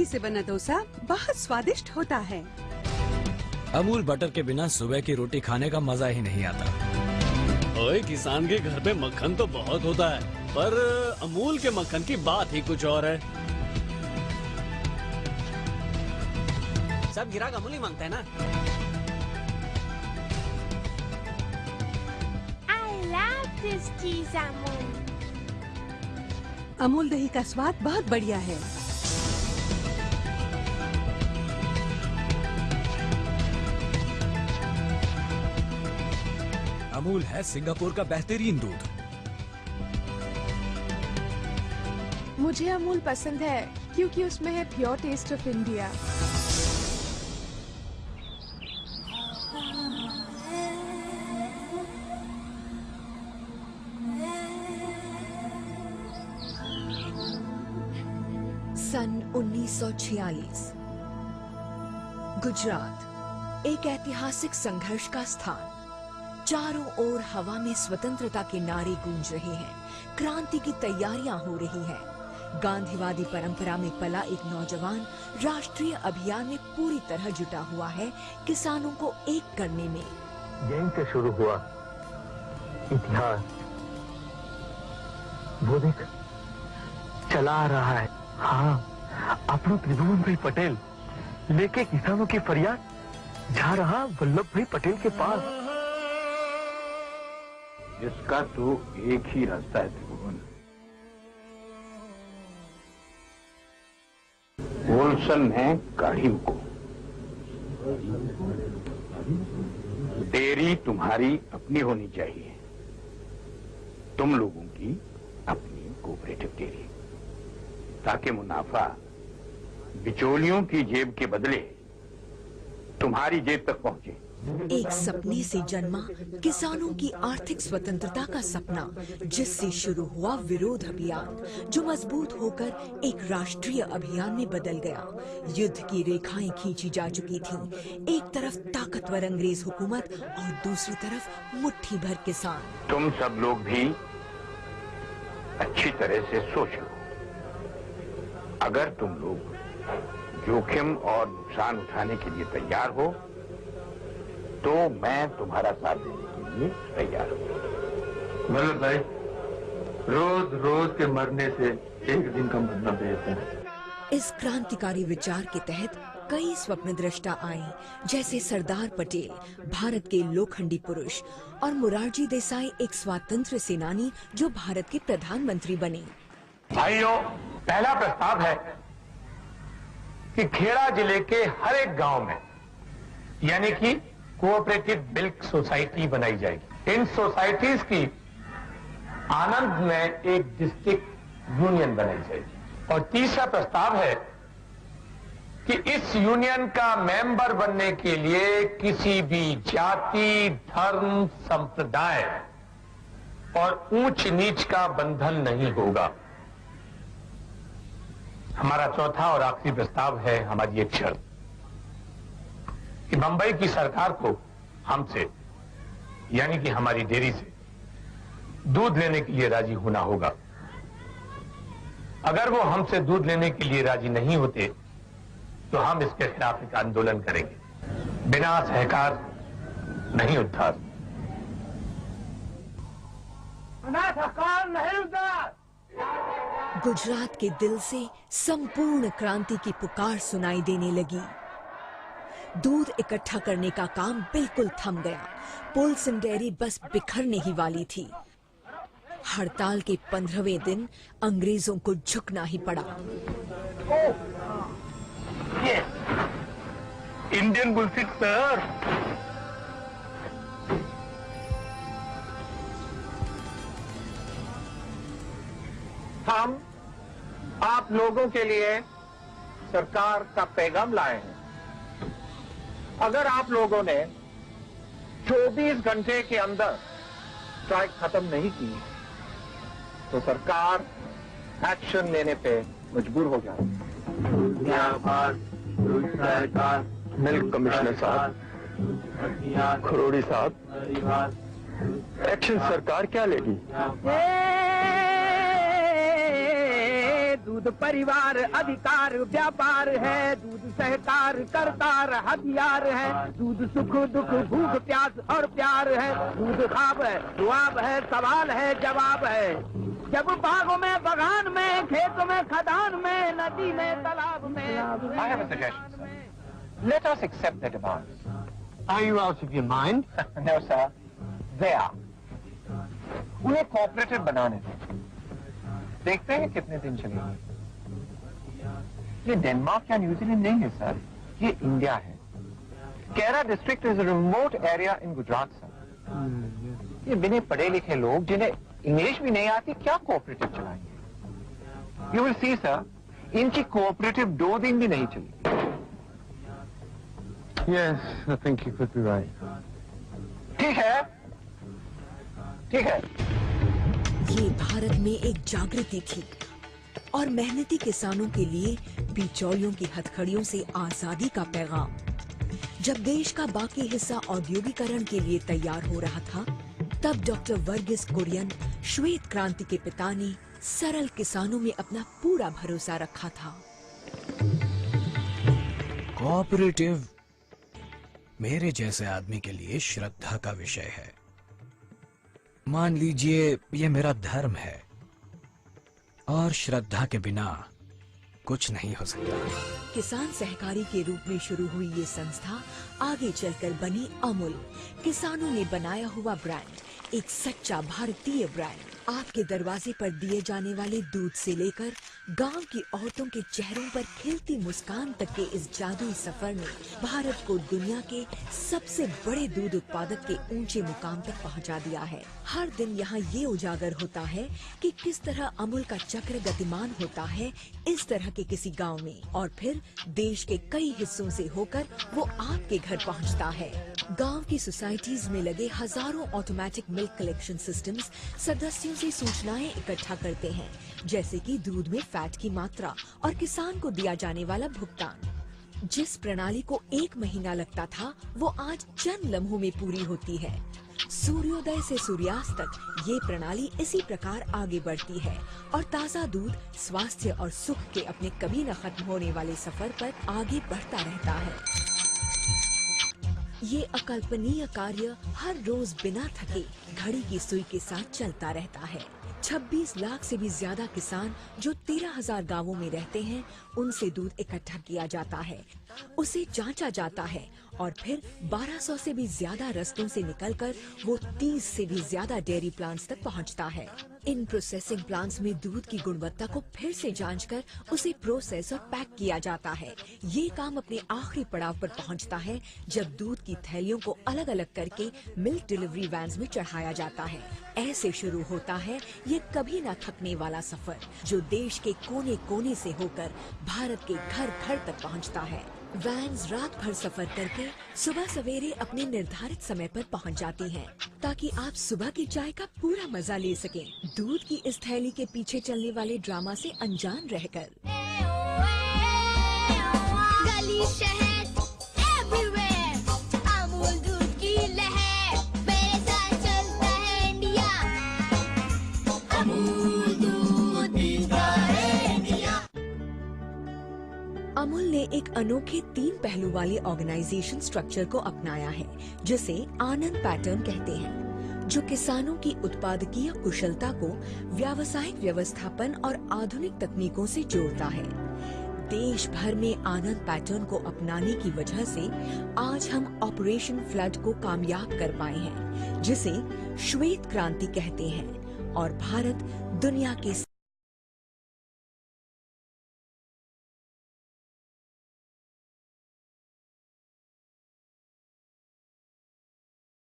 से बना डोसा बहुत स्वादिष्ट होता है। अमूल बटर के बिना सुबह की रोटी खाने का मजा ही नहीं आता। ओए, किसान के घर पे मक्खन तो बहुत होता है, पर अमूल के मक्खन की बात ही कुछ और है। सब गिराक अमूल ही मांगता है ना। I love this cheese Amul. Amul दही का स्वाद बहुत बढ़िया है। अमूल है सिंगापुर का बेहतरीन दूध। मुझे अमूल पसंद है क्योंकि उसमें है प्योर टेस्ट ऑफ इंडिया। सन 1946 गुजरात एक ऐतिहासिक संघर्ष का स्थान। चारों ओर हवा में स्वतंत्रता के नारे गूंज रहे हैं, क्रांति की तैयारियां हो रही हैं। गांधीवादी परंपरा में पला एक नौजवान राष्ट्रीय अभियान में पूरी तरह जुटा हुआ है किसानों को एक करने में। यहीं से शुरू हुआ इतिहास, वो देख चला आ रहा है। हाँ, अपना त्रिभुवन भाई पटेल लेके किसानों की फरियाद जा रहा वल्लभ भाई पटेल के पास। इसका तो एक ही रास्ता है त्रिभुवन। ओल्सन ने गाड़ी को, डेयरी तुम्हारी अपनी होनी चाहिए, तुम लोगों की अपनी कोऑपरेटिव डेयरी, ताकि मुनाफा बिचौलियों की जेब के बदले तुम्हारी जेब तक पहुंचे। एक सपने से जन्मा किसानों की आर्थिक स्वतंत्रता का सपना, जिससे शुरू हुआ विरोध अभियान, जो मजबूत होकर एक राष्ट्रीय अभियान में बदल गया। युद्ध की रेखाएं खींची जा चुकी थीं। एक तरफ ताकतवर अंग्रेज हुकूमत और दूसरी तरफ मुट्ठी भर किसान। तुम सब लोग भी अच्छी तरह से सोच लो। अगर तुम लोग जोखिम और नुकसान उठाने के लिए तैयार हो तो मैं तुम्हारा साथ देने के लिए तैयार हूं। वल्लभ भाई, रोज रोज के मरने से एक दिन का मरना बेहतर है। इस क्रांतिकारी विचार के तहत कई स्वप्नद्रष्टा आए, जैसे सरदार पटेल, भारत के लोखंडी पुरुष, और मोरारजी देसाई, एक स्वातंत्र्य सेनानी जो भारत के प्रधानमंत्री बने। भाइयों, पहला प्रस्ताव है कि खेड़ा जिले के हर एक गांव में यानी कि कोऑपरेटिव मिल्क सोसाइटी बनाई जाएगी। इन सोसाइटीज की आनंद में एक डिस्ट्रिक्ट यूनियन बनाई जाएगी। और तीसरा प्रस्ताव है कि इस यूनियन का मेंबर बनने के लिए किसी भी जाति, धर्म, संप्रदाय और ऊंच नीच का बंधन नहीं होगा। हमारा चौथा और आखिरी प्रस्ताव है हमारी एक शर्त कि बंबई की सरकार को हमसे यानी कि हमारी डेयरी से दूध लेने के लिए राजी होना होगा। अगर वो हमसे दूध लेने के लिए राजी नहीं होते तो हम इसके खिलाफ एक आंदोलन करेंगे। बिना सहकार नहीं उद्धार। बिना सहकार नहीं उद्धार। गुजरात के दिल से संपूर्ण क्रांति की पुकार सुनाई देने लगी। दूध इकट्ठा करने का काम बिल्कुल थम गया। पोल्सन डेयरी बस बिखरने ही वाली थी। हड़ताल के 15वें दिन अंग्रेजों को झुकना ही पड़ा। Indian bullshit sir. हम आप लोगों के लिए सरकार का पैगाम लाए हैं। अगर आप लोगों ने 24 घंटे के अंदर स्ट्राइक खत्म नहीं की तो सरकार एक्शन लेने पे मजबूर हो जाएगी। मिल्क कमिश्नर साहब, खरोड़ी साहब, एक्शन सरकार क्या लेगी? दूध परिवार अधिकार व्यापार है, दूध सहकार करतार हथियार है, दूध सुख दुख भूख प्यास और प्यार है, दूध ख्वाब है दुआब है सवाल है जवाब है। जब बागों में बगान में खेतों में खदान में नदी में तालाब में। I have a suggestion, sir. Let us accept their demands. Are you out of your mind? No, sir. They are. उन्हें कोऑपरेटिव बनाने दें। देखते हैं कितने दिन चलेंगे। ये डेनमार्क या न्यूजीलैंड नहीं है सर, ये इंडिया है। केरा district is a remote area in Gujarat sir. ये बिना पढ़े लिखे लोग जिन्हें इंग्लिश भी नहीं आती क्या कोऑपरेटिव चलाएंगे? यू विल सी सर, इनकी कोऑपरेटिव 2 दिन भी नहीं चली। Yes, I think you could be right. ठीक है, ठीक है। ये भारत में एक जागृति थी और मेहनती किसानों के लिए बिचौलियों की हथकड़ियों से आजादी का पैगाम। जब देश का बाकी हिस्सा औद्योगिकरण के लिए तैयार हो रहा था, तब डॉक्टर वर्गीस कुरियन, श्वेत क्रांति के पिता ने सरल किसानों में अपना पूरा भरोसा रखा था। कोऑपरेटिव मेरे जैसे आदमी के लिए श्रद्धा का विषय है। मान लीजिए ये मेरा धर्म है और श्रद्धा के बिना कुछ नहीं हो सकता। किसान सहकारी के रूप में शुरू हुई ये संस्था आगे चलकर बनी अमूल। किसानों ने बनाया हुआ ब्रांड, एक सच्चा भारतीय ब्रांड। आपके दरवाजे पर दिए जाने वाले दूध से लेकर गांव की औरतों के चेहरों पर खिलती मुस्कान तक के इस जादुई सफर ने भारत को दुनिया के सबसे बड़े दूध उत्पादक के ऊंचे मुकाम तक पहुंचा दिया है। हर दिन यहाँ ये उजागर होता है कि किस तरह अमूल का चक्र गतिमान होता है इस तरह के किसी गांव में, और फिर देश के कई हिस्सों से होकर वो आपके घर पहुंचता है। गांव की सोसाइटीज में लगे हजारों ऑटोमेटिक मिल्क कलेक्शन सिस्टम्स सदस्यों से सूचनाएं इकट्ठा करते हैं, जैसे कि दूध में फैट की मात्रा और किसान को दिया जाने वाला भुगतान। जिस प्रणाली को 1 महीना लगता था, वो आज चंद लम्हों में पूरी होती है। सूर्योदय से सूर्यास्त तक ये प्रणाली इसी प्रकार आगे बढ़ती है और ताज़ा दूध स्वास्थ्य और सुख के अपने कभी न खत्म होने वाले सफर पर आगे बढ़ता रहता है। ये अकल्पनीय कार्य हर रोज बिना थके घड़ी की सुई के साथ चलता रहता है। 26 लाख से भी ज्यादा किसान जो 13,000 गांवों में रहते हैं, उनसे दूध इकट्ठा किया जाता है, उसे जांचा जाता है और फिर 1200 से भी ज्यादा रस्तों से निकलकर वो 30 से भी ज्यादा डेयरी प्लांट्स तक पहुंचता है। इन प्रोसेसिंग प्लांट्स में दूध की गुणवत्ता को फिर से जांचकर उसे प्रोसेस और पैक किया जाता है। ये काम अपने आखिरी पड़ाव पर पहुंचता है जब दूध की थैलियों को अलग अलग करके मिल्क डिलीवरी वैन्स में चढ़ाया जाता है। ऐसे शुरू होता है ये कभी न थकने वाला सफर, जो देश के कोने कोने से होकर भारत के घर घर तक पहुंचता है। वैन्स रात भर सफर करके सुबह सवेरे अपने निर्धारित समय पर पहुंच जाती हैं, ताकि आप सुबह की चाय का पूरा मजा ले सकें, दूध की इस थैली के पीछे चलने वाले ड्रामा से अनजान रहकर। गली शहर everywhere, अमूल दूध की लहर, मेरे साथ चलता है इंडिया, अमूल दूध पीता है इंडिया। अमूल ने एक अनोखे 3 पहलू वाले ऑर्गेनाइजेशन स्ट्रक्चर को अपनाया है, जिसे आनंद पैटर्न कहते हैं, जो किसानों की उत्पादकीय कुशलता को व्यावसायिक व्यवस्थापन और आधुनिक तकनीकों से जोड़ता है। देश भर में आनंद पैटर्न को अपनाने की वजह से आज हम ऑपरेशन फ्लड को कामयाब कर पाए हैं, जिसे श्वेत क्रांति कहते हैं, और भारत दुनिया के